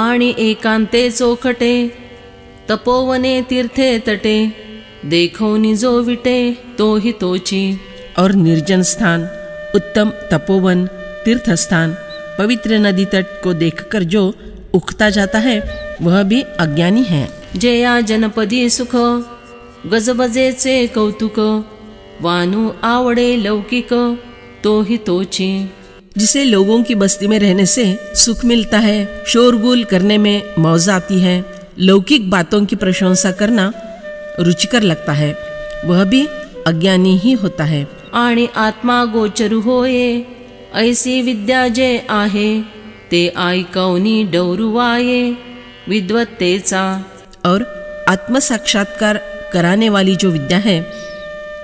आणि एकांते चोखटे, तपोवने तीर्थे तटे, देखोनी जो विटे तो ही तोची। और निर्जन स्थान, उत्तम तपोवन, तीर्थ स्थान, पवित्र नदी तट को देखकर जो उखता जाता है वह भी अज्ञानी है। जया जनपदी सुख, गजबजेचे कौतुक, वानू आवडे लौकिक तो ही तोची। जिसे लोगों की बस्ती में रहने से सुख मिलता है, शोरगुल करने में मौज आती है, लौकिक बातों की प्रशंसा करना रुचिकर लगता है, वह भी अज्ञानी ही होता है। आणि आत्मा गोचरू होये, ऐसी विद्या जे आहे, ते ऐकवनी डौरुवाये विद्वत्तेचा। और आत्म साक्षात्कार कराने वाली जो विद्या है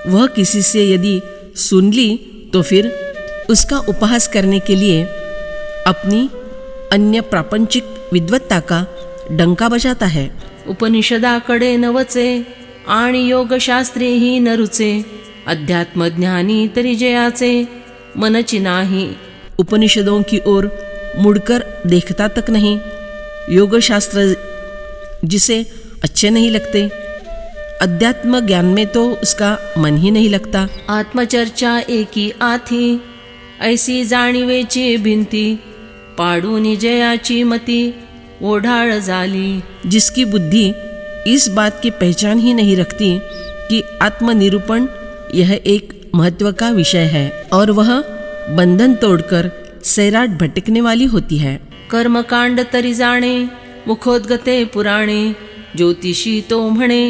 वह किसी से यदि सुन ली तो फिर उसका उपहास करने के लिए अपनी अन्य प्रापंचिक विद्वत्ता का डंका बजाता है। उपनिषदाकडे नवचे आणि योगशास्त्री ही नरुचे, अध्यात्मज्ञानी तरी जयाचे मनची नाही। उपनिषदों की ओर मुड़कर देखता तक नहीं, योगशास्त्र जिसे अच्छे नहीं लगते, अध्यात्म ज्ञान में तो उसका मन ही नहीं लगता। आत्मचर्चा एकी आथी, ऐसी जाणीवेची भिंती, पाडूनी जयाची मती ओढाळ झाली। जिसकी बुद्धि इस बात की पहचान ही नहीं रखती कि आत्मनिरूपण यह एक महत्व का विषय है और वह बंधन तोड़कर सैराट भटकने वाली होती है। कर्मकांड तरी जाणे, मुखोद्गते पुराणे, ज्योतिषी तो म्हणे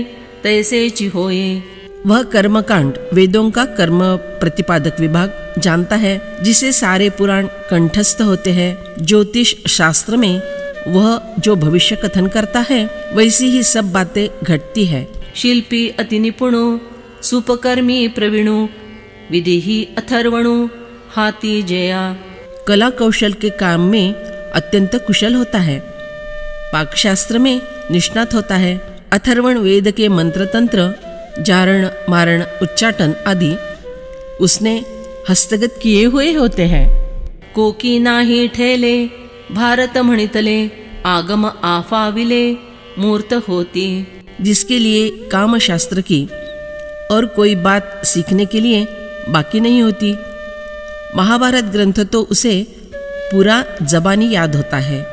तैसेची होये। वह कर्मकांड वेदों का कर्म प्रतिपादक विभाग जानता है, जिसे सारे पुराण कंठस्थ होते हैं। ज्योतिष शास्त्र में वह जो भविष्य कथन करता है वैसी ही सब बातें घटती है। शिल्पी अति निपुणो, सुपकर्मी प्रवीणो, विधि ही अथर्वणो, हाथी जया। कला कौशल के काम में अत्यंत कुशल होता है, पाकशास्त्र में निष्णात होता है, अथर्वण वेद के मंत्र तंत्र, जारण मारण उच्चाटन आदि उसने हस्तगत किए हुए होते हैं। कोकी नाही ठेले, भारत म्हणितले, आगम आफाविले मूर्त होती। जिसके लिए काम शास्त्र की और कोई बात सीखने के लिए बाकी नहीं होती। महाभारत ग्रंथ तो उसे पूरा जबानी याद होता है।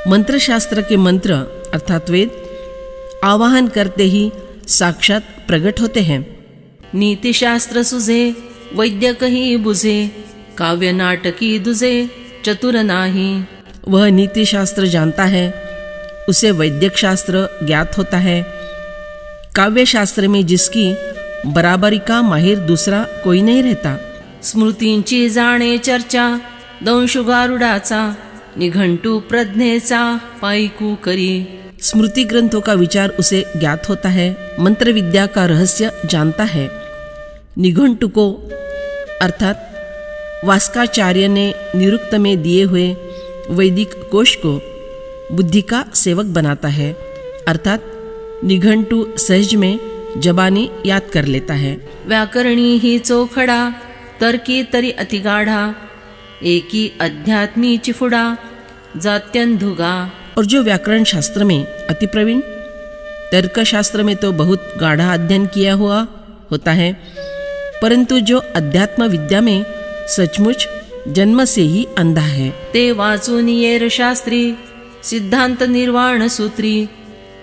मंत्र शास्त्र के मंत्र अर्थात वेद आवाहन करते ही साक्षात प्रकट होते हैं। नीतिशास्त्र सुझे, वैद्यकही बुझे, काव्य नाटकी दुजे, चतुर नाही। वह नीति शास्त्र जानता है, उसे वैद्यक शास्त्र ज्ञात होता है। काव्य शास्त्र में जिसकी बराबरी का माहिर दूसरा कोई नहीं रहता। स्मृतींची जाणे चर्चा, दंशु गारुडाचा, निघंटू प्रज्ञेचा पाईकू करी। स्मृति ग्रंथों का विचार उसे ज्ञात होता है, मंत्र विद्या का रहस्य जानता है। निघंटु को अर्थात वास्काचार्य ने निरुक्त में दिए हुए वैदिक कोश को बुद्धि का सेवक बनाता है, अर्थात निघंटु सहज में जबानी याद कर लेता है। व्याकरणी ही चोखडा, तर्की तरी अतिगाढ़ा, एकी अध्यात्मी चिफुडा, जात्यंधुगा। और जो व्याकरण शास्त्र में अति प्रवीण, तर्क शास्त्र में तो बहुत गाढ़ा अध्ययन किया हुआ होता है, परंतु जो अध्यात्म विद्या में सचमुच जन्म से ही अंधा है, ते वाचून येर शास्त्री, सिद्धांत निर्वाण सूत्री,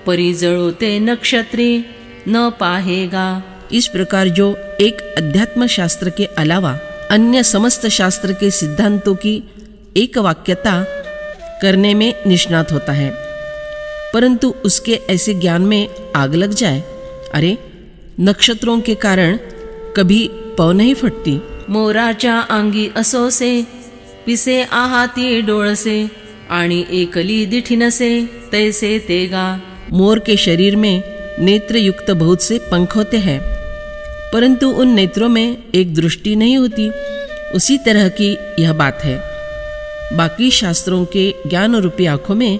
परिजळो ते नक्षत्री, न पाहेगा। इस प्रकार जो एक अध्यात्म शास्त्र के अलावा अन्य समस्त शास्त्र के सिद्धांतों की एक वाक्यता करने में निष्णात होता है, परंतु उसके ऐसे ज्ञान में आग लग जाए, अरे नक्षत्रों के कारण कभी पौ नहीं फटती। मोराच्या अंगी असोसे, पिसे आहाती डोळसे, आणि एकली दिठिनसे तैसे तेगा। मोर के शरीर में नेत्र युक्त बहुत से पंख होते हैं, परंतु उन नेत्रों में एक दृष्टि नहीं होती। उसी तरह की यह बात है, बाकी शास्त्रों के ज्ञान रूपी आंखों में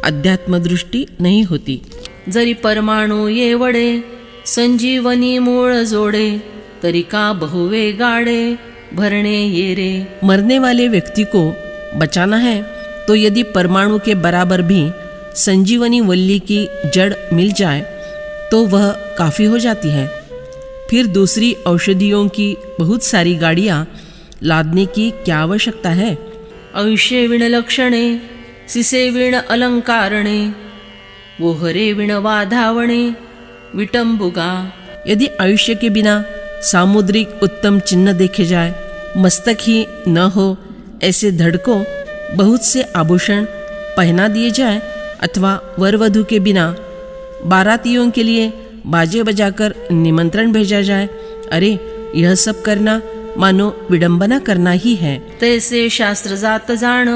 अध्यात्म दृष्टि नहीं होती। जरी परमाणु ये वडे, संजीवनी मूळ जोडे, तरी का बहुवे गाडे, भरणे ये रे। मरने वाले व्यक्ति को बचाना है तो यदि परमाणु के बराबर भी संजीवनी वल्ली की जड़ मिल जाए तो वह काफ़ी हो जाती है। फिर दूसरी औषधियों की बहुत सारी गाड़ियाँ लादने की क्या आवश्यकता है? आयुष्ये विण लक्षणे, सिसे विण अलंकारणे, वोहरे विण वाधावणे, विटंबुगा। यदि आयुष्य के बिना सामुद्रिक उत्तम चिन्ह देखे जाए, मस्तक ही न हो ऐसे धड़कों बहुत से आभूषण पहना दिए जाए, अथवा वर वधू के बिना बारातियों के लिए बाजे बजाकर निमंत्रण भेजा जाए, अरे यह सब करना मानो विडंबना करना ही है। तैसे शास्त्र जात जाण,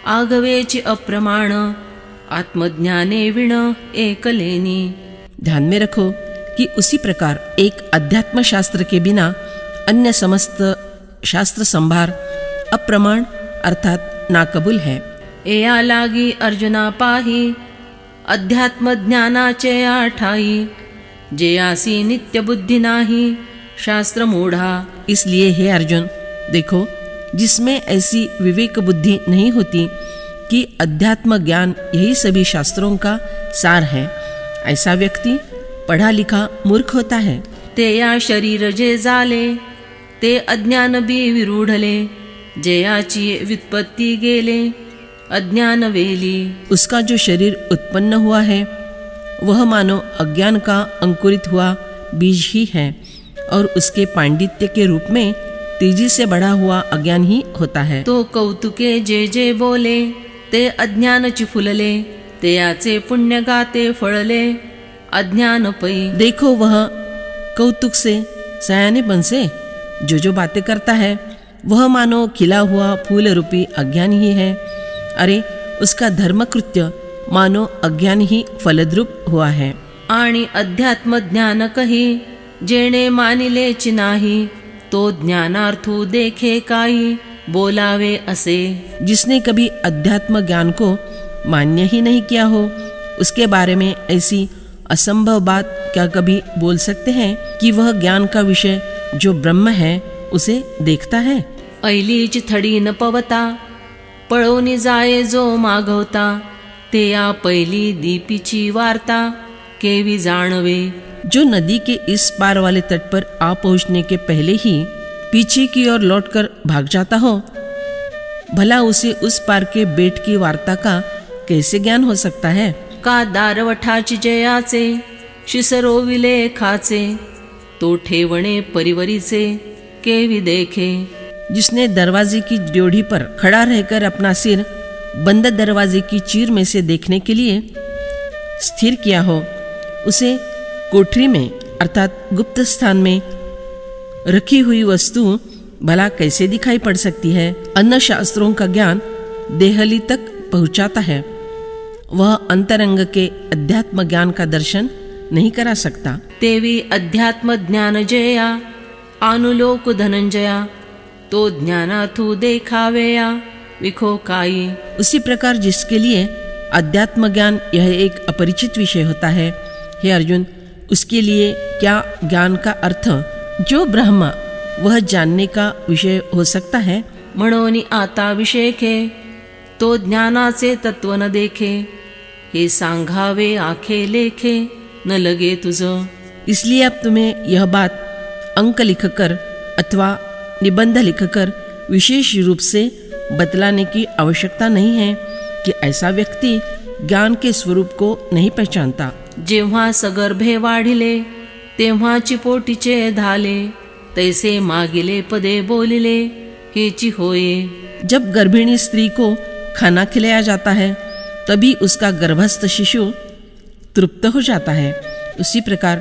आगवेची अप्रमाण, आत्मज्ञाने विण एकलेनी। ध्यान में रखो कि उसी प्रकार एक अध्यात्म शास्त्र के बिना अन्य समस्त शास्त्र संभार अप्रमाण अर्थात नाकबूल है। एया लागी अर्जुना पाही, अध्यात्म ज्ञानाचे आठाई, जे आसी नित्य बुद्धि नाही, शास्त्र मूढ़ा। इसलिए हे अर्जुन, देखो जिसमें ऐसी विवेक बुद्धि नहीं होती कि अध्यात्म ज्ञान यही सभी शास्त्रों का सार है, ऐसा व्यक्ति पढ़ा लिखा मूर्ख होता है। ते या शरीर जे जाले, ते अज्ञान बी विरूढले, जे याची व्युत्पत्ति गेले, अज्ञान वेली। उसका जो शरीर उत्पन्न हुआ है वह मानो अज्ञान का अंकुरित हुआ बीज ही है, और उसके पांडित्य के रूप में तेजी से बढ़ा हुआ अज्ञान ही होता है। तो कौतुके जे जे बोले, ते अज्ञान फुलले, ते याचे पुण्य गाते फळले, अज्ञान पै। देखो वह कौतुक से सयानेपन से जो बातें करता है वह मानो खिला हुआ फूल रूपी अज्ञान ही है। अरे उसका धर्मकृत्य मानो अज्ञान ही फलद्रूप हुआ है। आणि अध्यात्म ज्ञान कही, जेणे मानिलेच नाही, तो ज्ञानार्थू देखे काही, बोलावे असे। जिसने कभी अध्यात्म ज्ञान को मान्य ही नहीं किया हो, उसके बारे में ऐसी असंभव बात क्या कभी बोल सकते हैं कि वह ज्ञान का विषय जो ब्रह्म है उसे देखता है। ऐलीच थडी न पवता, पळोनी जाये जो मागवता, ते या पहिली दीपीची वार्ता, केवी जाणवे। जो नदी के इस पार वाले तट पर आ पहुंचने के पहले ही पीछे की ओर लौटकर भाग जाता हो, भला उसे उस पार के बेट की वार्ता का कैसे ज्ञान हो सकता है? का दारवठाची जयाचे, शिसरोविले खाचे, तो ठेवणे परिवरीचे, केवी देखे। जिसने दरवाजे की ड्योढ़ी पर खड़ा रहकर अपना सिर बंद दरवाजे की चीर में से देखने के लिए स्थिर किया हो, उसे कोठरी में अर्थात गुप्त स्थान में रखी हुई वस्तु भला कैसे दिखाई पड़ सकती है? अन्य शास्त्रों का ज्ञान देहली तक पहुंचाता है, वह अंतरंग के अध्यात्म ज्ञान का दर्शन नहीं करा सकता। तेवी अध्यात्म ज्ञान जया, आनुलोक धनंजया, तो ज्ञानाथू देखावेया, विखो काई। उसी प्रकार जिसके लिए अध्यात्म ज्ञान यह एक अपरिचित विषय होता है, हे अर्जुन, उसके लिए क्या ज्ञान का अर्थ जो ब्रह्म वह जानने का विषय हो सकता है? म्हणोनी आता विषेखे, तो ज्ञानाचे तत्व न देखे, हे सांगावे आखे लेखे, न लगे तुझ। इसलिए अब तुम्हें यह बात अंक लिखकर अथवा निबंध लिखकर विशेष रूप से बतलाने की आवश्यकता नहीं है कि ऐसा व्यक्ति ज्ञान के स्वरूप को नहीं पहचानता। जेव्हा सगर्भे वाढिले, तेव्हाची पोटीचे धाले, तैसे मागिले पदे बोलिले, हेची होये। जब गर्भिणी स्त्री को खाना खिलाया जाता है तभी उसका गर्भस्थ शिशु तृप्त हो जाता है। उसी प्रकार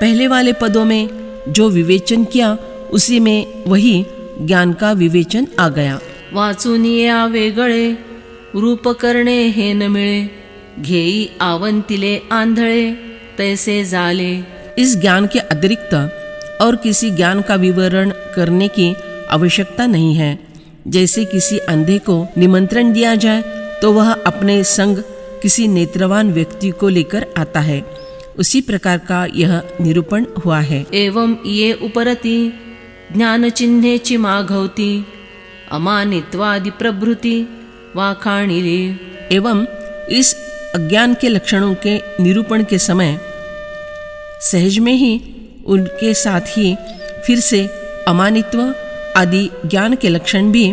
पहले वाले पदों में जो विवेचन किया उसी में वही ज्ञान का विवेचन आ गया। वाचून या वेगळे, रूप करणे हे न मिळे, घेई आवंतिले आंधळे, तैसे जाले। इस ज्ञान के अतिरिक्त और किसी ज्ञान का विवरण करने की आवश्यकता नहीं है। जैसे किसी अंधे को निमंत्रण दिया जाए तो वह अपने संग किसी नेत्रवान व्यक्ति को लेकर आता है, उसी प्रकार का यह निरूपण हुआ है। एवं ये उपरती ज्ञान चिन्हेची माघवती, अमानित्वादि प्रभृति वाखाणिले। एवं इस अज्ञान के लक्षणों के निरूपण के समय सहज में ही उनके साथ ही फिर से अमानित्व आदि ज्ञान के लक्षण भी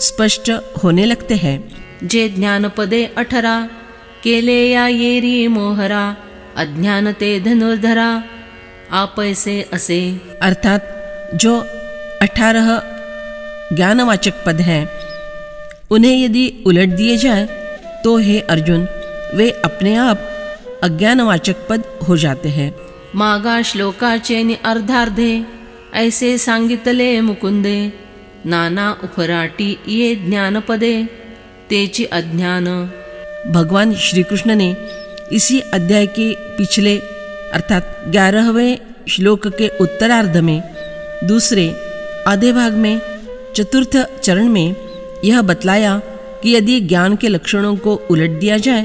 स्पष्ट होने लगते हैं। जे ज्ञानपदे 18 केले या येरी मोहरा अज्ञान ते धनुर्धरा आपैसे असे। अर्थात जो 18 ज्ञानवाचक पद हैं उन्हें यदि उलट दिए जाए तो हे अर्जुन वे अपने आप अज्ञानवाचक पद हो जाते हैं। मागा श्लोकाचे अर्धार्धे ऐसे सांगितले मुकुंदे नाना उफराटी ये ज्ञानपदे तेची अज्ञान। भगवान श्री कृष्ण ने इसी अध्याय के पिछले अर्थात 11वें श्लोक के उत्तरार्ध में दूसरे आधे भाग में चतुर्थ चरण में यह बतलाया कि यदि ज्ञान के लक्षणों को उलट दिया जाए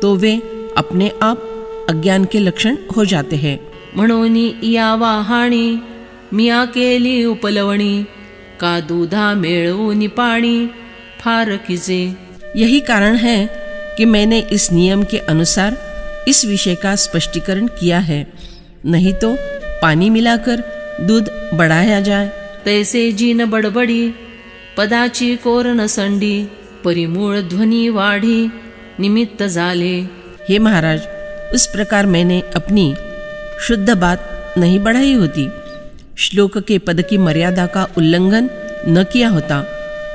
तो वे अपने आप अज्ञान के लक्षण हो जाते हैं। म्हणोनी या वाहाणी मिया केली उपलवणी का दूधा मेळवूनी पाणी फार किजे। यही कारण है कि मैंने इस नियम के अनुसार इस विषय का स्पष्टीकरण किया है, नहीं तो पानी मिलाकर दूध बढ़ाया जाए। तैसे जीन बडबडी पदाची कोरन संडी परिमूळ ध्वनी वाढी निमित्त झाले। हे महाराज, उस प्रकार मैंने अपनी शुद्ध बात नहीं बढ़ाई होती, श्लोक के पद की मर्यादा का उल्लंघन न किया होता,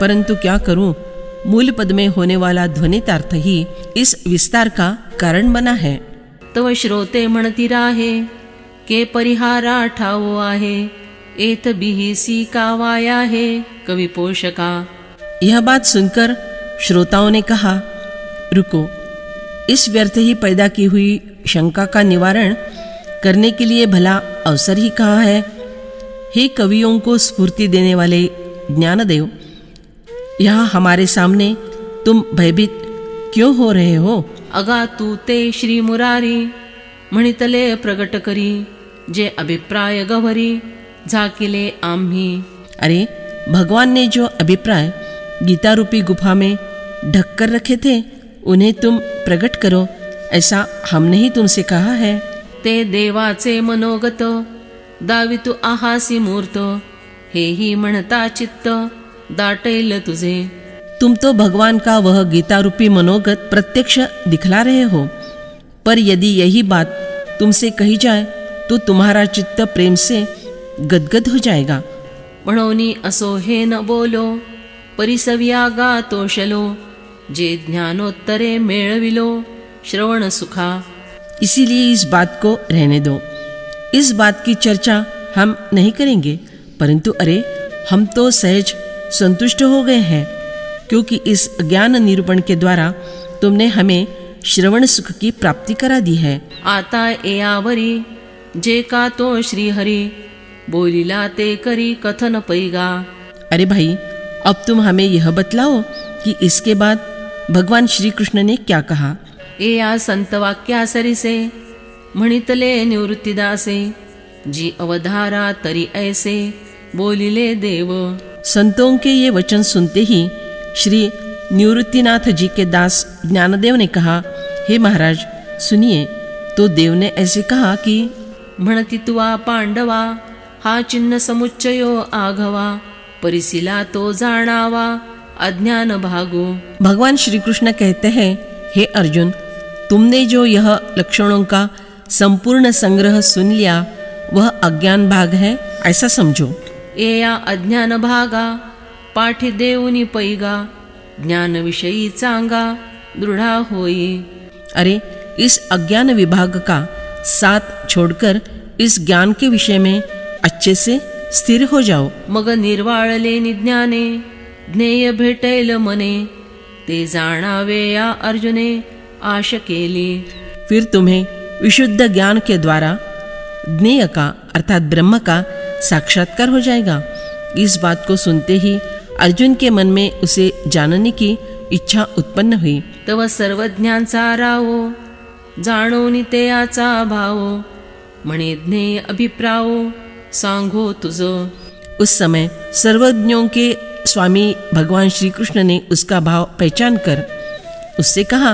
परंतु क्या करूं, मूल पद में होने वाला ध्वनितार्थ ही इस विस्तार का कारण बना है। तव श्रोते म्हणती राहे के परिहारा ठावो आहे एत बिहिसी कावाया है कवि पोषका। यह बात सुनकर श्रोताओं ने कहा, रुको, इस व्यर्थ ही पैदा की हुई शंका का निवारण करने के लिए भला अवसर ही कहाँ है। हे कवियों को स्फूर्ति देने वाले ज्ञानदेव, यहाँ हमारे सामने तुम भयभीत क्यों हो रहे हो। अगा तू ते श्री मुरारी म्हणितले प्रगट करी जे अभिप्राय गवरी झाकिले आम्ही। अरे, भगवान ने जो अभिप्राय गीता रूपी गुफा में ढक कर रखे थे उन्हें तुम प्रकट करो, ऐसा हमने ही तुमसे कहा है। ते देवाचे मनोगत दावितु आहासी मूर्त हे ही म्हणता चित्त दाटैल तुझे। तुम तो भगवान का वह गीता रूपी मनोगत प्रत्यक्ष दिखला रहे हो, पर यदि यही बात तुमसे कही जाए तो तुम्हारा चित्त प्रेम से गदगद हो जाएगा। म्हणोनी असो हे न बोलो परिसव्या गातोषलो जे ज्ञानोत्तरे मेळविलो श्रवण सुखा। इसीलिए इस बात को रहने दो, इस बात की चर्चा हम नहीं करेंगे, परंतु अरे, हम तो सहज संतुष्ट हो गए हैं, क्योंकि इस ज्ञान निरूपण के द्वारा तुमने हमें श्रवण सुख की प्राप्ति करा दी है। आता एयावरी जे का तो श्री हरि बोलिला ते करी कथन पैगा। अरे भाई, अब तुम हमें यह बतलाओ कि इसके बाद भगवान श्री कृष्ण ने क्या कहा। एया संत वाक्यासरिसे म्हणितले निवृत्तिदासे जी अवधारा तरी ऐसे बोलिले देव। संतों के ये वचन सुनते ही श्री निवृत्तिनाथ जी के दास ज्ञानदेव ने कहा, हे महाराज सुनिए, तो देव ने ऐसे कहा कि म्हणती तुवा पांडवा हा चिन्ह समुच्चयो आघवा परिसिला तो जाणावा अज्ञान भागो। भगवान श्री कृष्ण कहते हैं, हे अर्जुन, तुमने जो यह लक्षणों का संपूर्ण संग्रह सुन लिया वह अज्ञान भाग है, ऐसा समझो। एया अज्ञान भागा पाठी देऊनी पैगा ज्ञान विषयी चांगा दृढ़ा होई। अरे, इस अज्ञान विभाग का साथ छोड़कर इस ज्ञान के विषय में अच्छे से स्थिर हो जाओ। मग निर्वाळले निज्ञाने ज्ञेय भेटेल मने ते जाणावे या अर्जुने आश केली। फिर तुम्हें विशुद्ध ज्ञान के द्वारा ज्ञेय का अर्थात ब्रह्म का साक्षात्कार हो जाएगा। इस बात को सुनते ही अर्जुन के मन में उसे जानने की इच्छा उत्पन्न हुई। तव सर्वज्ञांचा रावो जाणोनी ते याचा भावो म्हणे ज्ञेय अभिप्रावो सांगो तुझो। उस समय सर्वज्ञों के स्वामी भगवान श्री कृष्ण ने उसका भाव पहचान कर उससे कहा,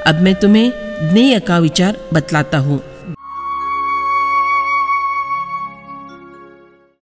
अब मैं तुम्हें ज्ञेय का विचार बतलाता हूँ।